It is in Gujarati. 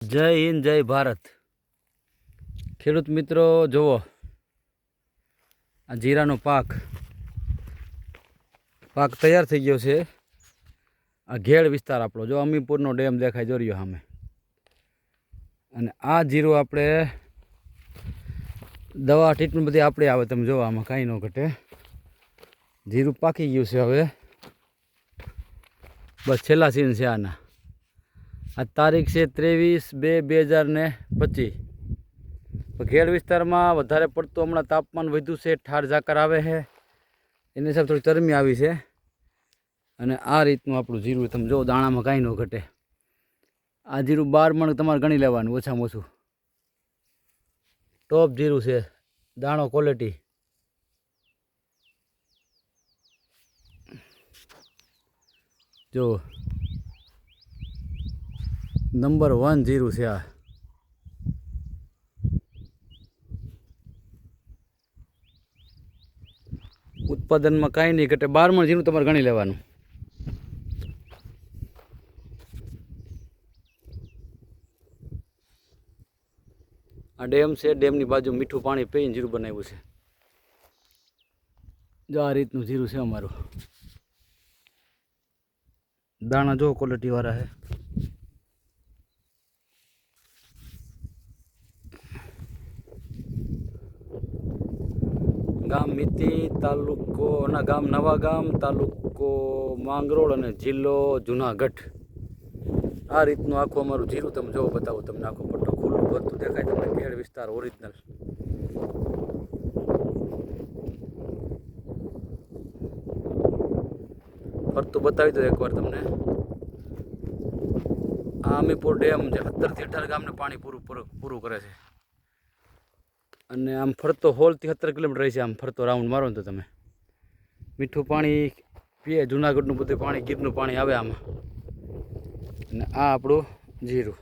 જય હિન્દ જય ભારત ખેડૂત મિત્રો જુઓ આ જીરાનો પાક તૈયાર થઈ ગયો છે। આ ઘેડ વિસ્તાર આપણો જો અમીપુરનો ડેમ દેખાય જોર્યો સામે અને આ જીરું આપણે દવા ટ્રીટમેન્ટ બધી આપણે આવે તમે જો આમાં કાંઈ ન ઘટે જીરું પાકી ગયું છે। હવે બસ છેલ્લા સીન છે આના। આ તારીખ છે 23/2/2025। ઘેડ વિસ્તારમાં વધારે પડતું હમણાં તાપમાન વધ્યું છે, ઠાર ઝાકર આવે છે, એની હિસાબ થોડી ગરમી આવી છે અને આ રીતનું આપણું જીરું તમે જો દાણામાં કાંઈ ન ઘટે। આ જીરું 12 મણ તમારે ગણી લેવાનું ઓછામાં ઓછું। ટોપ જીરું છે, દાણો ક્વોલિટી જો નંબર 1 જીરું છે આ। ઉત્પાદનમાં કાંઈ નહીં ઘટે, 12 મણ જીરું તમારે ગણી લેવાનું। આ ડેમ છે, ડેમની બાજુ મીઠું પાણી પીને જીરું બનાવ્યું છે। જો આ રીતનું જીરું છે અમારું। દાણા જો ક્વોલિટી વાળા છે। ગામ મિતી, તાલુકો ના ગામ નવા ગામ, તાલુકો માંગરોળ અને જિલ્લો જુનાગઢ। આ રીતનું આખું અમારું જીરું તમે જો બતાવું તમને આખો પટ્ટો ખુલ્લું બધું દેખાય તમને ઘેડ વિસ્તાર ઓરિજિનલ। ફરતું બતાવી દો એકવાર તમને। આ અમીપુર ડેમ જે 17 થી 18 ગામને પાણી પૂરું કરે છે અને આમ ફરતો 16 થી 17 કિલોમીટર રહે છે। આમ ફરતો રાઉન્ડ મારો ને તો તમે મીઠું પાણી પીએ, જુનાગઢનું બધું પાણી, ગીરનું પાણી આવે આમાં। અને આ આપણું જીરું।